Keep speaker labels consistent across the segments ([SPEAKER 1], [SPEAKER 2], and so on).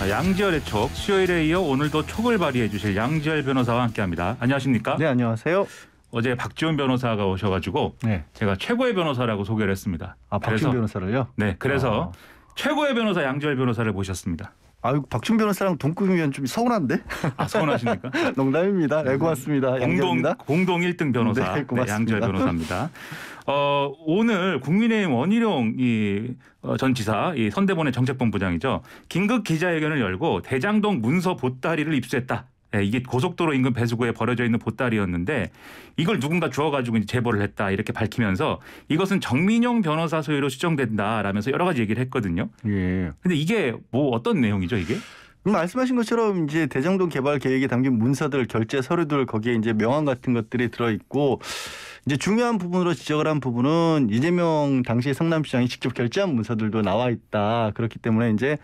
[SPEAKER 1] 양지열의 촉, 수요일에 이어 오늘도 촉을 발휘해 주실 양지열 변호사와 함께합니다. 안녕하십니까?
[SPEAKER 2] 네, 안녕하세요.
[SPEAKER 1] 어제 박지원 변호사가 오셔가지고
[SPEAKER 2] 네.
[SPEAKER 1] 제가 최고의 변호사라고 소개를 했습니다.
[SPEAKER 2] 박지원 변호사를요?
[SPEAKER 1] 네, 그래서 최고의 변호사 양지열 변호사를 모셨습니다.
[SPEAKER 2] 아유, 박지원 변호사랑 동급이면 좀 서운한데?
[SPEAKER 1] 서운하십니까?
[SPEAKER 2] 농담입니다. 네, 고맙습니다.
[SPEAKER 1] 공동 1등 변호사
[SPEAKER 2] 네, 고맙습니다.
[SPEAKER 1] 양지열 변호사입니다. 오늘 국민의힘 원희룡 전 지사 선대본의 정책본부장이죠. 긴급 기자회견을 열고 대장동 문서 보따리를 입수했다. 네, 이게 고속도로 인근 배수구에 버려져 있는 보따리였는데 이걸 누군가 주워가지고 이제 제보를 했다 이렇게 밝히면서 이것은 정민용 변호사 소유로 추정된다라면서 여러 가지 얘기를 했거든요.
[SPEAKER 2] 예.
[SPEAKER 1] 근데 이게 뭐 어떤 내용이죠 이게?
[SPEAKER 2] 말씀하신 것처럼 이제 대장동 개발 계획에 담긴 문서들, 결제 서류들 거기에 이제 명함 같은 것들이 들어 있고 이제 중요한 부분으로 지적을 한 부분은 이재명 당시 성남시장이 직접 결제한 문서들도 나와 있다. 그렇기 때문에 이제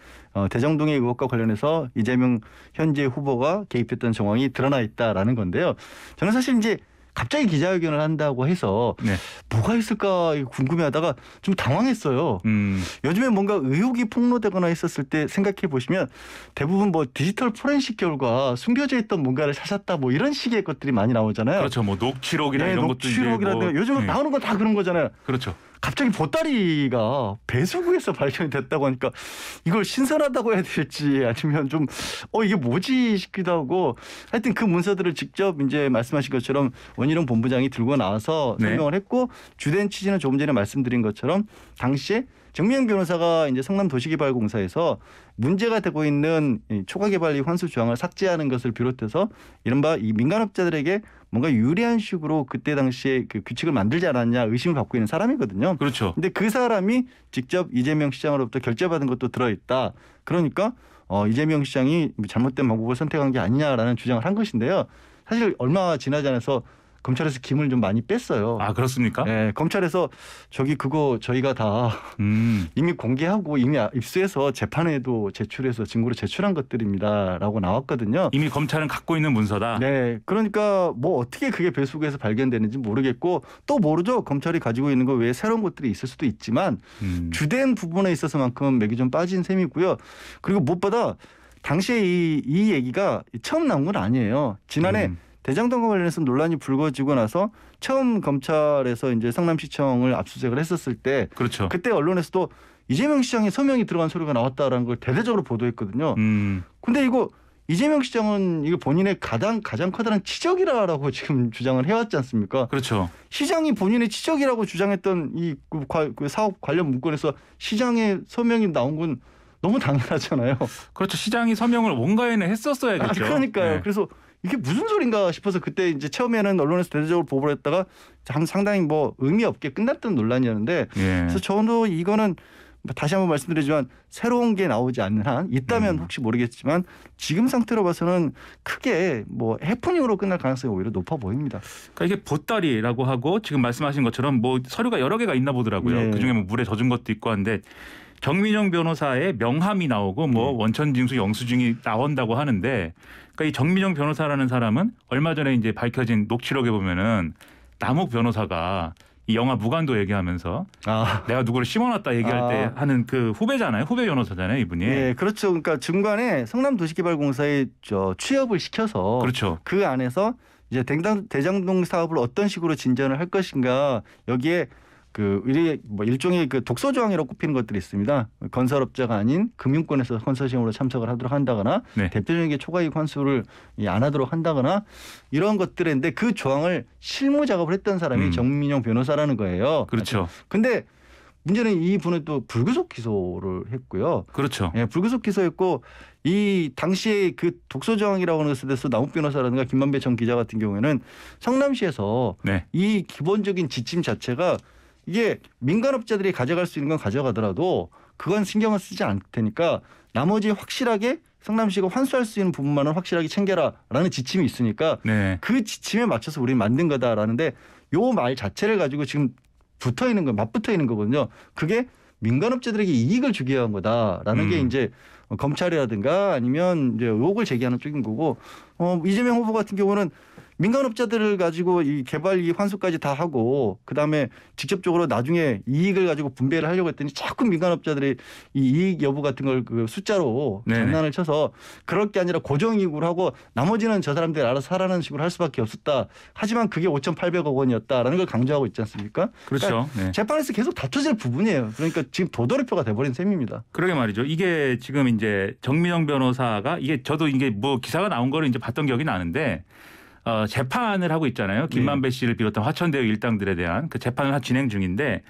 [SPEAKER 2] 대장동의 의혹과 관련해서 이재명 현재 후보가 개입했던 정황이 드러나 있다라는 건데요. 저는 사실 이제 갑자기 기자회견을 한다고 해서
[SPEAKER 1] 네.
[SPEAKER 2] 뭐가 있을까 궁금해하다가 좀 당황했어요. 요즘에 뭔가 의혹이 폭로되거나 했었을 때 생각해 보시면 대부분 뭐 디지털 포렌식 결과 숨겨져 있던 뭔가를 찾았다 뭐 이런 식의 것들이 많이 나오잖아요.
[SPEAKER 1] 그렇죠. 뭐 녹취록이나 이런 것도
[SPEAKER 2] 녹취록이라든가
[SPEAKER 1] 뭐,
[SPEAKER 2] 요즘은 나오는 건 다 그런 거잖아요.
[SPEAKER 1] 그렇죠.
[SPEAKER 2] 갑자기 보따리가 배수구에서 발견이 됐다고 하니까 이걸 신선하다고 해야 될지 아니면 좀 이게 뭐지 싶기도 하고 하여튼 그 문서들을 직접 이제 말씀하신 것처럼 원희룡 본부장이 들고 나와서 설명을 했고 주된 취지는 조금 전에 말씀드린 것처럼 당시에 정민용 변호사가 이제 성남도시개발공사에서 문제가 되고 있는 초과개발비 환수 조항을 삭제하는 것을 비롯해서 이른바 이 민간업자들에게 뭔가 유리한 식으로 그때 당시에 그 규칙을 만들지 않았냐 의심을 받고 있는 사람이거든요.
[SPEAKER 1] 그렇죠.
[SPEAKER 2] 근데 그 사람이 직접 이재명 시장으로부터 결제받은 것도 들어있다. 그러니까 이재명 시장이 잘못된 방법을 선택한 게 아니냐라는 주장을 한 것인데요. 사실 얼마 지나지 않아서 검찰에서 김을 좀 많이 뺐어요.
[SPEAKER 1] 아, 그렇습니까?
[SPEAKER 2] 네, 검찰에서 그거 저희가 다 이미 공개하고 이미 입수해서 재판에도 제출해서 증거로 제출한 것들입니다라고 나왔거든요.
[SPEAKER 1] 이미 검찰은 갖고 있는 문서다.
[SPEAKER 2] 네, 그러니까 뭐 어떻게 그게 배수구에서 발견되는지 모르겠고 또 모르죠. 검찰이 가지고 있는 거 외에 새로운 것들이 있을 수도 있지만 주된 부분에 있어서만큼은 맥이 좀 빠진 셈이고요. 그리고 무엇보다 당시에 이 얘기가 처음 나온 건 아니에요. 지난해 대장동과 관련해서 논란이 불거지고 나서 처음 검찰에서 이제 성남시청을 압수수색을 했었을 때
[SPEAKER 1] 그렇죠.
[SPEAKER 2] 그때 언론에서도 이재명 시장의 서명이 들어간 소리가 나왔다라는 걸 대대적으로 보도했거든요. 근데 이거 이재명 시장은 이거 본인의 가장 커다란 치적이라고 지금 주장을 해왔지 않습니까?
[SPEAKER 1] 그렇죠.
[SPEAKER 2] 시장이 본인의 치적이라고 주장했던 그 사업 관련 문건에서 시장의 서명이 나온 건 너무 당연하잖아요.
[SPEAKER 1] 그렇죠. 시장이 서명을 뭔가에는 했었어야겠죠.
[SPEAKER 2] 그러니까요.
[SPEAKER 1] 네.
[SPEAKER 2] 그래서 이게 무슨 소린가 싶어서 그때 이제 처음에는 언론에서 대대적으로 보도를 했다가 상당히 뭐 의미 없게 끝났던 논란이었는데 그래서 저도 이거는 다시 한번 말씀드리지만 새로운 게 나오지 않는 한 있다면 혹시 모르겠지만 지금 상태로 봐서는 크게 뭐 해프닝으로 끝날 가능성이 오히려 높아 보입니다.
[SPEAKER 1] 그러니까 이게 보따리라고 하고 지금 말씀하신 것처럼 뭐 서류가 여러 개가 있나 보더라고요.
[SPEAKER 2] 네.
[SPEAKER 1] 그중에 뭐 물에 젖은 것도 있고 한데 정민용 변호사의 명함이 나오고 뭐 원천징수 영수증이 나온다고 하는데 그러니까 이 정민용 변호사라는 사람은 얼마 전에 이제 밝혀진 녹취록에 보면은 남욱 변호사가 이 영화 무간도 얘기하면서 내가 누구를 심어놨다 얘기할 때 하는 그 후배잖아요. 후배 변호사잖아요, 이분이.
[SPEAKER 2] 네, 그렇죠. 그러니까 중간에 성남도시개발공사에 취업을 시켜서
[SPEAKER 1] 그렇죠.
[SPEAKER 2] 그 안에서 이제 대장동 사업을 어떤 식으로 진전을 할 것인가 여기에 일종의 그 독소 조항이라고 꼽히는 것들이 있습니다. 건설업자가 아닌 금융권에서 컨소시엄으로 참석을 하도록 한다거나 대표적인 게 초과이익 환수를 안 하도록 한다거나 이런 것들인데 그 조항을 실무 작업을 했던 사람이 정민용 변호사라는 거예요.
[SPEAKER 1] 그렇죠.
[SPEAKER 2] 근데 문제는 이 분은 또 불구속 기소를 했고요.
[SPEAKER 1] 그렇죠.
[SPEAKER 2] 예, 불구속 기소했고 이 당시에 그 독소 조항이라고 하는 것에 대해서 남욱 변호사라든가 김만배 전 기자 같은 경우에는 성남시에서 이 기본적인 지침 자체가 이게 민간업자들이 가져갈 수 있는 건 가져가더라도 그건 신경을 쓰지 않을 테니까 나머지 확실하게 성남시가 환수할 수 있는 부분만은 확실하게 챙겨라라는 지침이 있으니까 그 지침에 맞춰서 우리는 만든 거다라는데 요 말 자체를 가지고 지금 붙어 있는 거 맞붙어 있는 거거든요. 그게 민간업자들에게 이익을 주기 위한 거다라는 게 이제 검찰이라든가 아니면 이제 의혹을 제기하는 쪽인 거고 이재명 후보 같은 경우는 민간업자들을 가지고 이 개발 이익 환수까지 다 하고 그다음에 직접적으로 나중에 이익을 가지고 분배를 하려고 했더니 자꾸 민간업자들이 이 이익 여부 같은 걸 그 숫자로 장난을 쳐서 그럴 게 아니라 고정이익으로 하고 나머지는 저 사람들이 알아서 하라는 식으로 할 수밖에 없었다. 하지만 그게 5,800억 원이었다라는 걸 강조하고 있지 않습니까?
[SPEAKER 1] 그렇죠.
[SPEAKER 2] 그러니까 재판에서 계속 다퉈질 부분이에요. 그러니까 지금 도돌이표가 돼버린 셈입니다.
[SPEAKER 1] 그러게 말이죠. 이게 지금 이제 정민영 변호사가 이게 저도 이게 뭐 기사가 나온 거를 이제 봤던 기억이 나는데 재판을 하고 있잖아요. 김만배 씨를 비롯한 화천대유 일당들에 대한 그 재판을 진행 중인데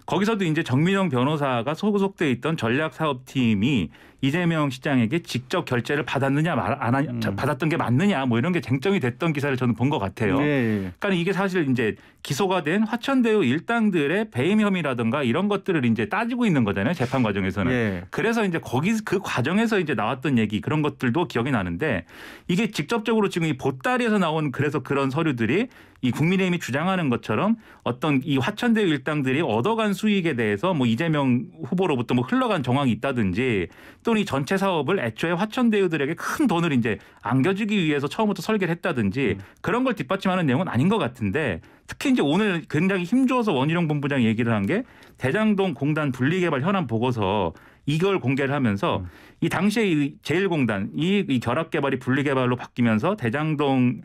[SPEAKER 1] 거기서도 이제 정민영 변호사가 소속돼 있던 전략사업팀이 이재명 시장에게 직접 결제를 받았느냐 받았던 게 맞느냐 뭐 이런 게 쟁점이 됐던 기사를 저는 본 것 같아요. 그러니까 이게 사실 이제 기소가 된 화천대유 일당들의 배임 혐의라든가 이런 것들을 이제 따지고 있는 거잖아요. 재판 과정에서는. 그래서 이제 거기 그 과정에서 이제 나왔던 얘기 그런 것들도 기억이 나는데 이게 직접적으로 지금 이 보따리에서 나온 그래서 그런 서류들이 이 국민의힘이 주장하는 것처럼 어떤 이 화천대유 일당들이 얻어간 수익에 대해서 뭐 이재명 후보로부터 뭐 흘러간 정황이 있다든지 또는 이 전체 사업을 애초에 화천대유들에게 큰 돈을 이제 안겨주기 위해서 처음부터 설계를 했다든지 그런 걸 뒷받침하는 내용은 아닌 것 같은데 특히 이제 오늘 굉장히 힘줘서 원희룡 본부장이 얘기를 한 게 대장동 공단 분리개발 현안 보고서 이걸 공개를 하면서 이 당시에 이 제1공단 이 결합개발이 분리개발로 바뀌면서 대장동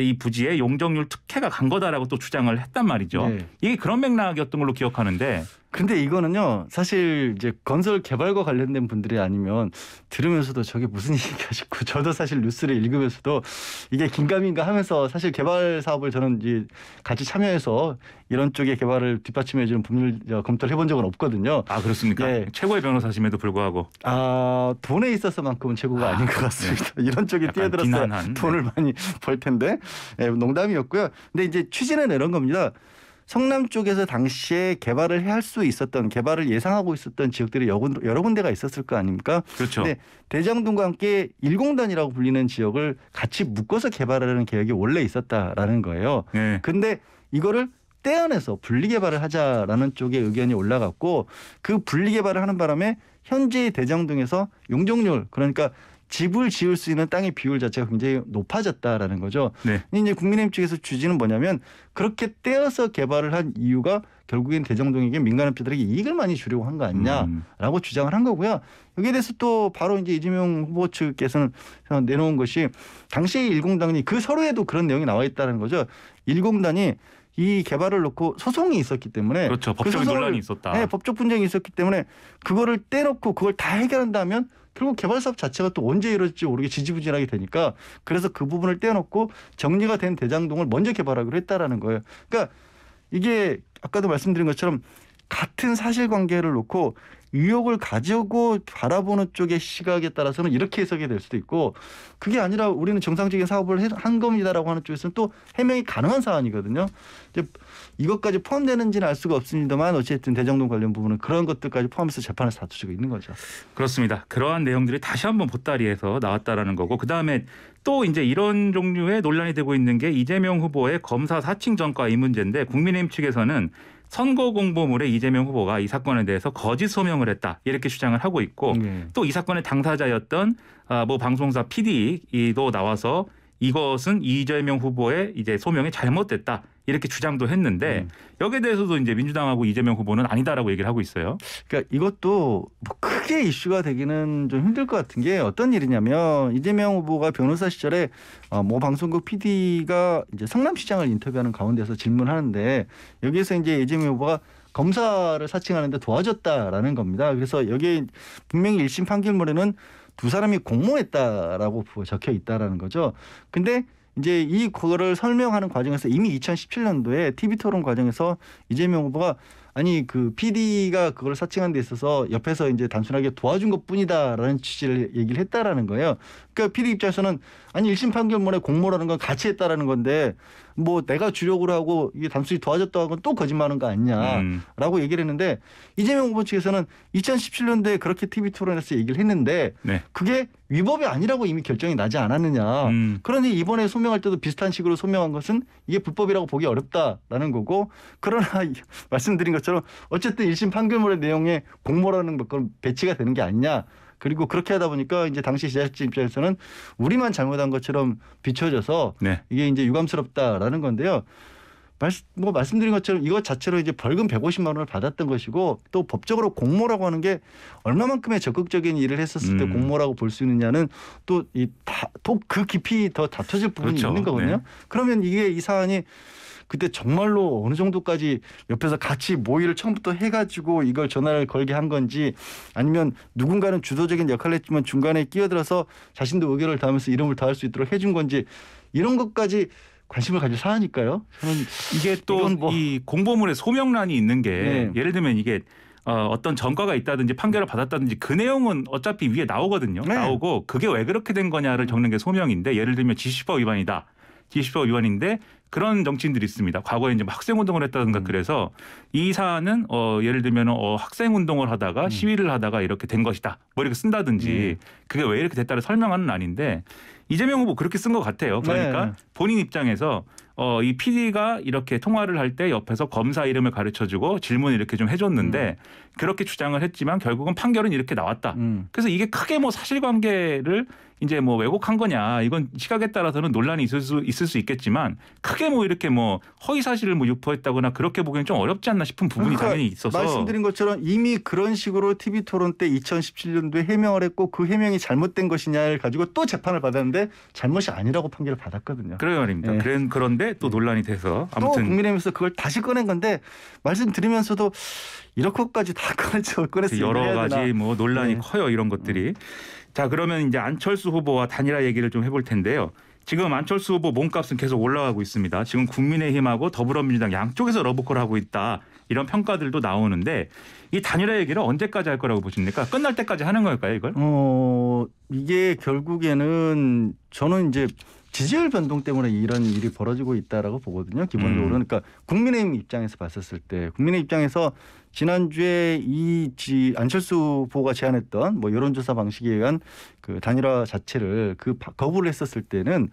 [SPEAKER 1] 이 부지에 용적률 특혜가 간 거다라고 또 주장을 했단 말이죠. 이게 그런 맥락이었던 걸로 기억하는데.
[SPEAKER 2] 근데 이거는요 사실 이제 건설 개발과 관련된 분들이 아니면 들으면서도 저게 무슨 얘기가 싶고 저도 사실 뉴스를 읽으면서도 이게 긴가민가 하면서 사실 개발 사업을 저는 이제 같이 참여해서 이런 쪽의 개발을 뒷받침해주는 법률 검토를 해본 적은 없거든요.
[SPEAKER 1] 아 그렇습니까? 최고의 변호사심에도 불구하고.
[SPEAKER 2] 돈에 있어서만큼은 최고가 아닌 것 같습니다. 이런 쪽에 뛰어들었어야 돈을 많이 벌 텐데 농담이었고요. 근데 이제 취지는 이런 겁니다. 성남 쪽에서 당시에 개발을 할 수 있었던 개발을 예상하고 있었던 지역들이 여러 군데가 있었을 거 아닙니까?
[SPEAKER 1] 그렇죠.
[SPEAKER 2] 근데 대장동과 함께 1공단이라고 불리는 지역을 같이 묶어서 개발하려는 계획이 원래 있었다라는 거예요. 근데 이거를 떼어내서 분리개발을 하자라는 쪽의 의견이 올라갔고 그 분리개발을 하는 바람에 현재 대장동에서 용적률 그러니까 집을 지을 수 있는 땅의 비율 자체가 굉장히 높아졌다라는 거죠. 이제 국민의힘 측에서 취지는 뭐냐면 그렇게 떼어서 개발을 한 이유가 결국엔 대장동에게 민간업자들에게 이익을 많이 주려고 한 거 아니냐라고 주장을 한 거고요. 여기에 대해서 또 바로 이제 이재명 후보 측에서는 내놓은 것이 당시에 1공단이 그 서류에도 그런 내용이 나와 있다는 거죠. 1공단이 이 개발을 놓고 소송이 있었기 때문에
[SPEAKER 1] 그렇죠. 법적 논란이 있었다.
[SPEAKER 2] 네, 법적 분쟁이 있었기 때문에 그거를 떼놓고 그걸 다 해결한다면 결국 개발 사업 자체가 또 언제 이루어질지 모르게 지지부진하게 되니까 그래서 그 부분을 떼놓고 정리가 된 대장동을 먼저 개발하기로 했다라는 거예요. 그러니까 이게 아까도 말씀드린 것처럼 같은 사실관계를 놓고 의혹을 가지고 바라보는 쪽의 시각에 따라서는 이렇게 해석이 될 수도 있고 그게 아니라 우리는 정상적인 사업을 한 겁니다라고 하는 쪽에서는 또 해명이 가능한 사안이거든요. 이제 이것까지 포함되는지는 알 수가 없습니다만 어쨌든 대장동 관련 부분은 그런 것들까지 포함해서 재판에서 다투지고 있는 거죠.
[SPEAKER 1] 그렇습니다. 그러한 내용들이 다시 한번 보따리에서 나왔다라는 거고 그다음에 또 이제 이런 종류의 논란이 되고 있는 게 이재명 후보의 검사 사칭 전과 이 문제인데 국민의힘 측에서는 선거 공보물에 이재명 후보가 이 사건에 대해서 거짓 소명을 했다 이렇게 주장을 하고 있고 또 이 사건의 당사자였던 뭐 방송사 PD도 나와서 이것은 이재명 후보의 이제 소명이 잘못됐다 이렇게 주장도 했는데 여기에 대해서도 이제 민주당하고 이재명 후보는 아니다라고 얘기를 하고 있어요.
[SPEAKER 2] 그러니까 이것도 뭐 크게 이슈가 되기는 좀 힘들 것 같은 게 어떤 일이냐면 이재명 후보가 변호사 시절에 모 방송국 PD가 이제 성남시장을 인터뷰하는 가운데서 질문하는데 여기에서 이제 이재명 후보가 검사를 사칭하는데 도와줬다라는 겁니다. 그래서 여기에 분명히 1심 판결문에는 두 사람이 공모했다라고 적혀 있다라는 거죠. 근데 이제 그거를 설명하는 과정에서 이미 2017년도에 TV 토론 과정에서 이재명 후보가 아니 그 PD가 그걸 사칭하는 데 있어서 옆에서 이제 단순하게 도와준 것뿐이다라는 취지를 얘기를 했다라는 거예요. 그러니까 PD 입장에서는 아니 1심 판결문에 공모라는 건 같이 했다라는 건데 뭐 내가 주력으로 하고 이게 단순히 도와줬다고 하는 건 또 거짓말하는 거 아니냐라고 얘기를 했는데 이재명 후보 측에서는 2017년도에 그렇게 TV 토론에서 얘기를 했는데 그게 위법이 아니라고 이미 결정이 나지 않았느냐. 그런데 이번에 소명할 때도 비슷한 식으로 소명한 것은 이게 불법이라고 보기 어렵다라는 거고 그러나 말씀드린 것처럼 어쨌든 1심 판결문의 내용에 공모라는 건 배치가 되는 게 아니냐. 그리고 그렇게 하다 보니까 이제 당시 지자체 입장에서는 우리만 잘못한 것처럼 비춰져서
[SPEAKER 1] 네.
[SPEAKER 2] 이게 이제 유감스럽다라는 건데요. 말씀드린 것처럼 이것 자체로 이제 벌금 150만 원을 받았던 것이고 또 법적으로 공모라고 하는 게 얼마만큼의 적극적인 일을 했었을 때 공모라고 볼 수 있느냐는 또 그 깊이 더 다퉈질 부분이
[SPEAKER 1] 그렇죠.
[SPEAKER 2] 있는 거거든요.
[SPEAKER 1] 네.
[SPEAKER 2] 그러면 이 사안이 그때 정말로 어느 정도까지 옆에서 같이 모의를 처음부터 해가지고 이걸 전화를 걸게 한 건지 아니면 누군가는 주도적인 역할을 했지만 중간에 끼어들어서 자신도 의견을 다하면서 이름을 다할 수 있도록 해준 건지 이런 것까지 관심을 가질 사안이니까요. 저는
[SPEAKER 1] 이게 또 이 공보물에 소명란이 있는 게
[SPEAKER 2] 네.
[SPEAKER 1] 예를 들면 이게 어떤 전과가 있다든지 판결을 받았다든지 그 내용은 어차피 위에 나오거든요.
[SPEAKER 2] 네.
[SPEAKER 1] 나오고 그게 왜 그렇게 된 거냐를 적는 게 소명인데 예를 들면 지시법 위반이다. 지시법 위반인데 그런 정치인들이 있습니다. 과거에 이제 학생운동을 했다든가 그래서 이 사안은 예를 들면 학생운동을 하다가 시위를 하다가 이렇게 된 것이다. 뭐 이렇게 쓴다든지 그게 왜 이렇게 됐다를 설명하는 아닌데 이재명 후보 그렇게 쓴 것 같아요. 그러니까
[SPEAKER 2] 네.
[SPEAKER 1] 본인 입장에서 이 PD가 이렇게 통화를 할 때 옆에서 검사 이름을 가르쳐주고 질문을 이렇게 좀 해줬는데 그렇게 주장을 했지만 결국은 판결은 이렇게 나왔다. 그래서 이게 크게 뭐 사실관계를 이제 뭐 왜곡한 거냐 이건 시각에 따라서는 논란이 있을 수 있겠지만 크게 뭐 이렇게 뭐 허위 사실을 뭐 유포했다거나 그렇게 보기엔 좀 어렵지 않나 싶은 부분이 당연히 있어서
[SPEAKER 2] 말씀드린 것처럼 이미 그런 식으로 TV 토론 때 2017년도에 해명을 했고 그 해명이 잘못된 것이냐를 가지고 또 재판을 받았는데 잘못이 아니라고 판결을 받았거든요.
[SPEAKER 1] 그래요 말입니다.
[SPEAKER 2] 네.
[SPEAKER 1] 그런데 또 논란이 돼서 아무튼
[SPEAKER 2] 또 국민의힘에서 그걸 다시 꺼낸 건데 말씀드리면서도 이렇게까지 다 꺼냈어요.
[SPEAKER 1] 여러 가지 뭐 논란이 커요 이런 것들이. 자 그러면 이제 안철수 후보와 단일화 얘기를 좀 해볼 텐데요. 지금 안철수 후보 몸값은 계속 올라가고 있습니다. 지금 국민의힘하고 더불어민주당 양쪽에서 러브콜 하고 있다. 이런 평가들도 나오는데 이 단일화 얘기를 언제까지 할 거라고 보십니까? 끝날 때까지 하는 걸까요 이걸?
[SPEAKER 2] 이게 결국에는 저는 이제 지지율 변동 때문에 이런 일이 벌어지고 있다라고 보거든요. 기본적으로. 그러니까 국민의힘 입장에서 봤었을 때 국민의 입장에서 지난주에 안철수 후보가 제안했던 뭐 여론조사 방식에 의한 그 단일화 자체를 거부를 했었을 때는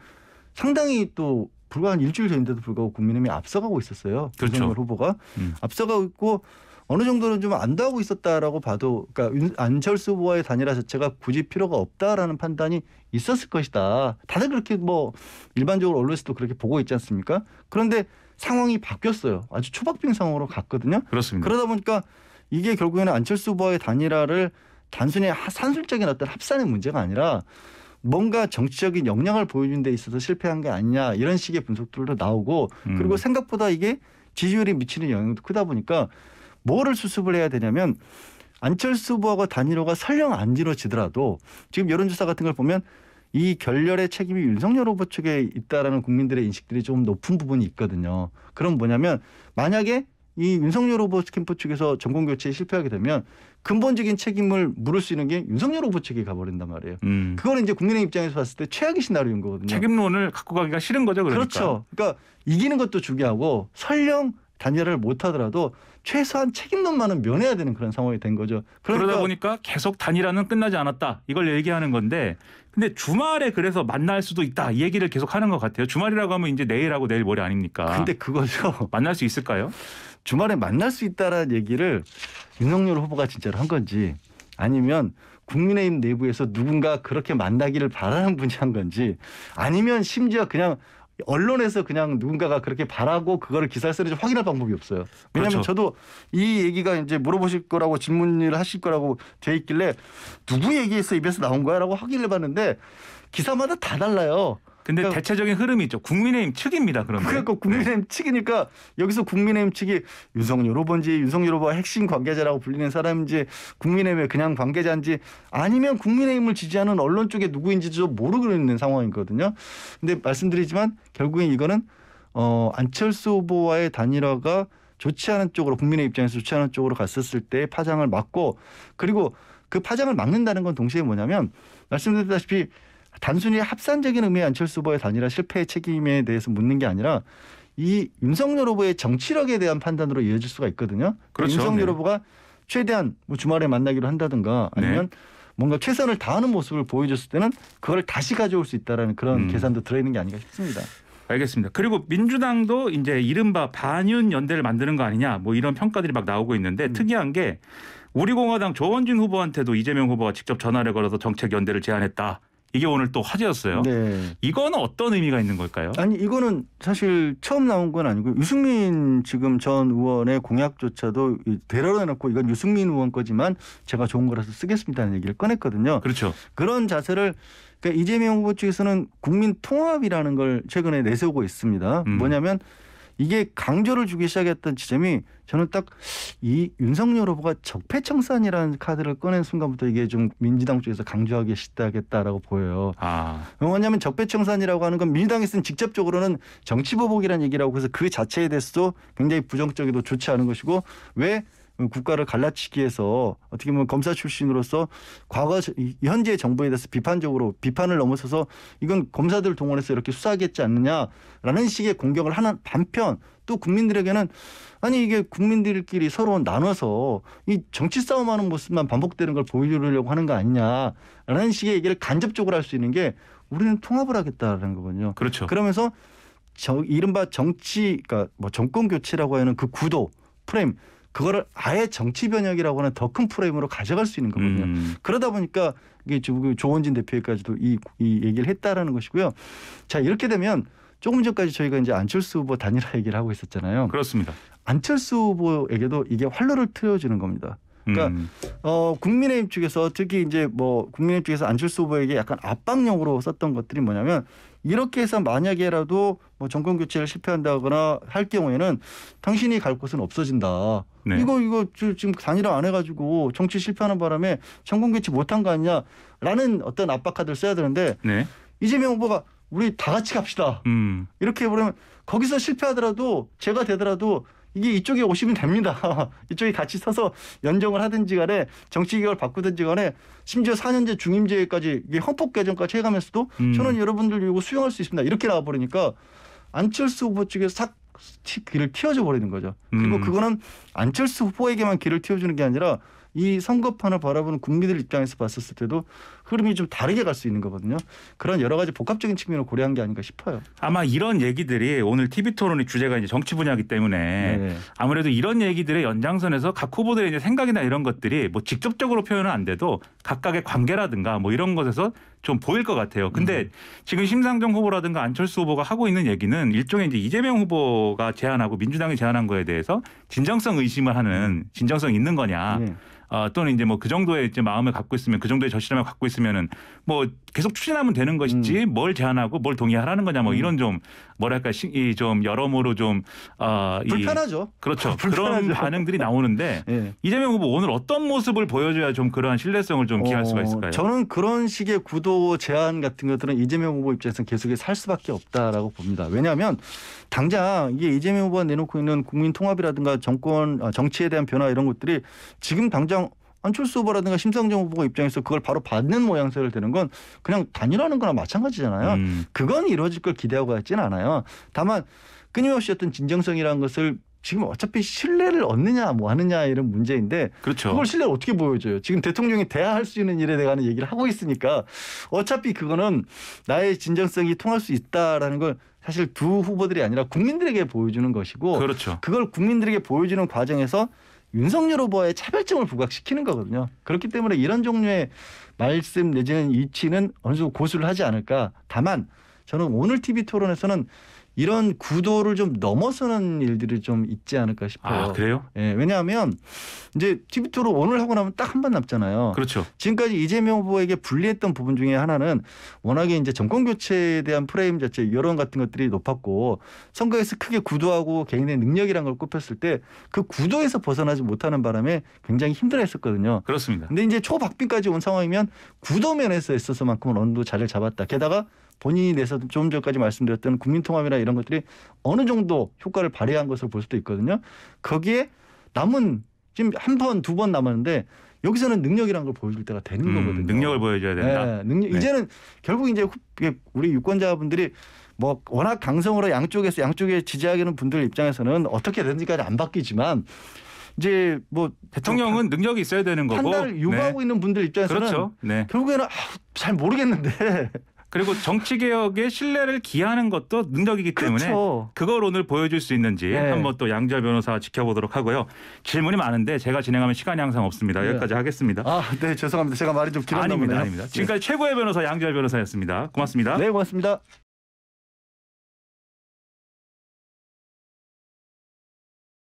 [SPEAKER 2] 상당히 또 불과 한 일주일 전인데도 불구하고 국민의힘이 앞서가고 있었어요.
[SPEAKER 1] 그렇죠.
[SPEAKER 2] 윤석열 후보가 앞서가고 있고 어느 정도는 좀 안도하고 있었다라고 봐도 그러니까 안철수 후보와의 단일화 자체가 굳이 필요가 없다라는 판단이 있었을 것이다. 다들 그렇게 뭐 일반적으로 언론에서도 그렇게 보고 있지 않습니까? 그런데 상황이 바뀌었어요. 아주 초박빙 상황으로 갔거든요.
[SPEAKER 1] 그렇습니다.
[SPEAKER 2] 그러다 보니까 이게 결국에는 안철수 후보와의 단일화를 단순히 산술적인 어떤 합산의 문제가 아니라 뭔가 정치적인 역량을 보여준 데 있어서 실패한 게 아니냐 이런 식의 분석들도 나오고 그리고 생각보다 이게 지지율에 미치는 영향도 크다 보니까 뭐를 수습을 해야 되냐면 안철수 후보하고 단일화가 설령 안 이루어지더라도 지금 여론조사 같은 걸 보면 이 결렬의 책임이 윤석열 후보 측에 있다라는 국민들의 인식들이 좀 높은 부분이 있거든요. 그럼 뭐냐면 만약에 이 윤석열 후보 캠프 측에서 정권교체에 실패하게 되면 근본적인 책임을 물을 수 있는 게 윤석열 후보 측에 가버린단 말이에요. 그거는 이제 국민의 입장에서 봤을 때 최악의 시나리오인 거거든요.
[SPEAKER 1] 책임론을 갖고 가기가 싫은 거죠. 그러니까.
[SPEAKER 2] 그렇죠. 그러니까 이기는 것도 중요하고 설령 단일화를 못하더라도 최소한 책임론만은 면해야 되는 그런 상황이 된 거죠.
[SPEAKER 1] 그러다 보니까 계속 단일화는 끝나지 않았다. 이걸 얘기하는 건데 근데 주말에 그래서 만날 수도 있다. 이 얘기를 계속 하는 것 같아요. 주말이라고 하면 이제 내일하고 내일 모레 아닙니까?
[SPEAKER 2] 근데 그거죠.
[SPEAKER 1] 만날 수 있을까요?
[SPEAKER 2] 주말에 만날 수 있다라는 얘기를 윤석열 후보가 진짜로 한 건지 아니면 국민의힘 내부에서 누군가 그렇게 만나기를 바라는 분이 한 건지 아니면 심지어 그냥 언론에서 그냥 누군가가 그렇게 바라고 그거를 기사를 쓰는지 확인할 방법이 없어요. 왜냐하면
[SPEAKER 1] 그렇죠.
[SPEAKER 2] 저도 이 얘기가 이제 물어보실 거라고 질문을 하실 거라고 돼 있길래 누구 얘기에서 입에서 나온 거야라고 확인을 해봤는데 기사마다 다 달라요.
[SPEAKER 1] 근데
[SPEAKER 2] 그러니까
[SPEAKER 1] 대체적인 흐름이 있죠. 국민의힘 측입니다. 그런데.
[SPEAKER 2] 그러니까 국민의힘 측이니까 여기서 국민의힘 측이 윤석열 후보인지 윤석열 후보가 핵심 관계자라고 불리는 사람인지 국민의힘의 그냥 관계자인지 아니면 국민의힘을 지지하는 언론 쪽에 누구인지도 모르고 있는 상황이거든요. 근데 말씀드리지만 결국엔 이거는 안철수 후보와의 단일화가 좋지 않은 쪽으로 국민의 입장에서 좋지 않은 쪽으로 갔었을 때 파장을 막고 그리고 그 파장을 막는다는 건 동시에 뭐냐면 말씀드렸다시피 단순히 합산적인 의미의 안철수 후보의 단일화 실패의 책임에 대해서 묻는 게 아니라 이 윤석열 후보의 정치력에 대한 판단으로 이어질 수가 있거든요.
[SPEAKER 1] 그렇죠.
[SPEAKER 2] 윤석열
[SPEAKER 1] 네.
[SPEAKER 2] 후보가 최대한 뭐 주말에 만나기로 한다든가 아니면 뭔가 최선을 다하는 모습을 보여줬을 때는 그걸 다시 가져올 수 있다라는 그런 계산도 들어있는 게 아닌가 싶습니다.
[SPEAKER 1] 알겠습니다. 그리고 민주당도 이제 이른바 반윤 연대를 만드는 거 아니냐 뭐 이런 평가들이 막 나오고 있는데 특이한 게 우리공화당 조원진 후보한테도 이재명 후보가 직접 전화를 걸어서 정책 연대를 제안했다. 이게 오늘 또 화제였어요.
[SPEAKER 2] 네.
[SPEAKER 1] 이거는 어떤 의미가 있는 걸까요?
[SPEAKER 2] 아니 이거는 사실 처음 나온 건 아니고 유승민 지금 전 의원의 공약조차도 되려놓고 이건 유승민 의원 거지만 제가 좋은 거라서 쓰겠습니다는 얘기를 꺼냈거든요.
[SPEAKER 1] 그렇죠.
[SPEAKER 2] 그런 자세를 그러니까 이재명 후보 측에서는 국민 통합이라는 걸 최근에 내세우고 있습니다. 뭐냐면 이게 강조를 주기 시작했던 지점이 저는 딱 이 윤석열 후보가 적폐청산이라는 카드를 꺼낸 순간부터 이게 좀 민주당 쪽에서 강조하기 시작했다라고 보여요. 왜냐하면 적폐청산이라고 하는 건 민주당에서는 직접적으로는 정치보복이라는 얘기라고 해서 그 자체에 대해서도 굉장히 부정적이고 좋지 않은 것이고 왜 국가를 갈라치기 위해서 어떻게 보면 검사 출신으로서 과거 현재 정부에 대해서 비판적으로 비판을 넘어서서 이건 검사들 동원해서 이렇게 수사하겠지 않느냐라는 식의 공격을 하는 반편 또 국민들에게는 아니 이게 국민들끼리 서로 나눠서 이 정치 싸움하는 모습만 반복되는 걸 보여주려고 하는 거 아니냐라는 식의 얘기를 간접적으로 할 수 있는 게 우리는 통합을 하겠다라는 거거든요.
[SPEAKER 1] 그렇죠.
[SPEAKER 2] 그러면서 이른바 정치 그러니까 뭐 정권 교체라고 하는 그 구도 프레임 그거를 아예 정치 변혁이라고 하는 더 큰 프레임으로 가져갈 수 있는 거거든요. 그러다 보니까 이게 조원진 대표까지도 이 얘기를 했다라는 것이고요. 자 이렇게 되면 조금 전까지 저희가 이제 안철수 후보 단일화 얘기를 하고 있었잖아요.
[SPEAKER 1] 그렇습니다.
[SPEAKER 2] 안철수 후보에게도 이게 활로를 틀어주는 겁니다. 그러니까 국민의힘 측에서 특히 이제 뭐 국민의힘 측에서 안철수 후보에게 약간 압박용으로 썼던 것들이 뭐냐면 이렇게 해서 만약에라도 뭐 정권 교체를 실패한다거나 할 경우에는 당신이 갈 곳은 없어진다.
[SPEAKER 1] 네.
[SPEAKER 2] 이거 지금 단일화 안 해가지고 정치 실패하는 바람에 정권 교체 못한 거 아니냐라는 어떤 압박 카드를 써야 되는데
[SPEAKER 1] 네.
[SPEAKER 2] 이재명 후보가 우리 다 같이 갑시다. 이렇게 해버리면 거기서 실패하더라도 제가 되더라도 이게 이쪽에 오시면 됩니다. 이쪽에 같이 서서 연정을 하든지 간에 정치개혁을 바꾸든지 간에 심지어 4년제 중임제까지 이게 헌법 개정까지 해가면서도 저는 여러분들 이거 수용할 수 있습니다. 이렇게 나와버리니까 안철수 후보 측에 싹 길을 틔워져 버리는 거죠. 그리고 그거는 안철수 후보에게만 길을 틔워주는 게 아니라 이 선거판을 바라보는 국민들 입장에서 봤었을 때도 흐름이 좀 다르게 갈 수 있는 거거든요. 그런 여러 가지 복합적인 측면을 고려한 게 아닌가 싶어요.
[SPEAKER 1] 아마 이런 얘기들이 오늘 TV토론의 주제가 이제 정치 분야이기 때문에
[SPEAKER 2] 네.
[SPEAKER 1] 아무래도 이런 얘기들의 연장선에서 각 후보들의 이제 생각이나 이런 것들이 뭐 직접적으로 표현은 안 돼도 각각의 관계라든가 뭐 이런 것에서 좀 보일 것 같아요. 근데 지금 심상정 후보라든가 안철수 후보가 하고 있는 얘기는 일종의 이제 이재명 후보가 제안하고 민주당이 제안한 거에 대해서 진정성 의심을 하는 진정성 있는 거냐.
[SPEAKER 2] 네.
[SPEAKER 1] 또는 이제 뭐 그 정도의 이제 마음을 갖고 있으면 그 정도의 저시함을 갖고 있으면은 뭐 계속 추진하면 되는 것이지 뭘 제안하고 뭘 동의하라는 거냐 뭐 이런 좀 뭐랄까 좀 여러모로 좀
[SPEAKER 2] 불편하죠.
[SPEAKER 1] 그렇죠. 그런 반응들이 나오는데
[SPEAKER 2] 네.
[SPEAKER 1] 이재명 후보 오늘 어떤 모습을 보여줘야 좀 그러한 신뢰성을 좀 기할 수가 있을까요?
[SPEAKER 2] 저는 그런 식의 구도 제안 같은 것들은 이재명 후보 입장에서는 계속해서 살 수밖에 없다라고 봅니다. 왜냐하면 당장 이게 이재명 후보가 내놓고 있는 국민 통합이라든가 정치에 대한 변화 이런 것들이 지금 당장 안철수 후보라든가 심상정 후보가 입장에서 그걸 바로 받는 모양새를 되는 건 그냥 단일화하는 거나 마찬가지잖아요. 그건 이루어질 걸 기대하고 있지는 않아요. 다만 끊임없이 어떤 진정성이라는 것을 지금 어차피 신뢰를 얻느냐 뭐 하느냐 이런 문제인데
[SPEAKER 1] 그렇죠.
[SPEAKER 2] 그걸 신뢰를 어떻게 보여줘요. 지금 대통령이 대화할 수 있는 일에 대한 얘기를 하고 있으니까 어차피 그거는 나의 진정성이 통할 수 있다라는 걸 사실 두 후보들이 아니라 국민들에게 보여주는 것이고
[SPEAKER 1] 그렇죠.
[SPEAKER 2] 그걸 국민들에게 보여주는 과정에서 윤석열 후보의 차별점을 부각시키는 거거든요. 그렇기 때문에 이런 종류의 말씀 내지는 이치는 어느 정도 고수를 하지 않을까. 다만 저는 오늘 TV 토론에서는 이런 구도를 좀 넘어서는 일들이 좀 있지 않을까 싶어요.
[SPEAKER 1] 아, 그래요?
[SPEAKER 2] 예, 왜냐하면 이제 TV 토론 오늘 하고 나면 딱 한 번 남잖아요.
[SPEAKER 1] 그렇죠.
[SPEAKER 2] 지금까지 이재명 후보에게 불리했던 부분 중에 하나는 워낙에 이제 정권 교체에 대한 프레임 자체 여론 같은 것들이 높았고 선거에서 크게 구도하고 개인의 능력이란 걸 꼽혔을 때 그 구도에서 벗어나지 못하는 바람에 굉장히 힘들어했었거든요.
[SPEAKER 1] 그렇습니다.
[SPEAKER 2] 근데 이제 초박빙까지 온 상황이면 구도 면에서 있어서만큼은 어느 정도 자리를 잡았다. 게다가 본인이 내서 좀 전까지 말씀드렸던 국민통합이나 이런 것들이 어느 정도 효과를 발휘한 것으로 볼 수도 있거든요. 거기에 남은 지금 한 번, 두 번 남았는데 여기서는 능력이라는 걸 보여줄 때가 되는 거거든요.
[SPEAKER 1] 능력을 보여줘야 된다.
[SPEAKER 2] 네, 이제는 결국 이제 우리 유권자분들이 뭐 워낙 강성으로 양쪽에 지지하는 분들 입장에서는 어떻게든지까지 안 바뀌지만 이제 뭐
[SPEAKER 1] 대통령은 능력이 있어야 되는 거고
[SPEAKER 2] 판단을 요구하고 있는 분들 입장에서는
[SPEAKER 1] 그렇죠. 네.
[SPEAKER 2] 결국에는 잘 모르겠는데
[SPEAKER 1] 그리고 정치 개혁의 신뢰를 기하는 것도 능력이기 때문에
[SPEAKER 2] 그렇죠.
[SPEAKER 1] 그걸 오늘 보여줄 수 있는지
[SPEAKER 2] 네.
[SPEAKER 1] 한번 또 양지열 변호사 지켜보도록 하고요. 질문이 많은데 제가 진행하면 시간이 항상 없습니다.
[SPEAKER 2] 네.
[SPEAKER 1] 여기까지 하겠습니다.
[SPEAKER 2] 아, 네, 죄송합니다. 제가 말이 좀 길었나
[SPEAKER 1] 아닙니다.
[SPEAKER 2] 보네요.
[SPEAKER 1] 아닙니다. 지금까지 최고의 변호사 양지열 변호사였습니다. 고맙습니다.
[SPEAKER 2] 네, 고맙습니다.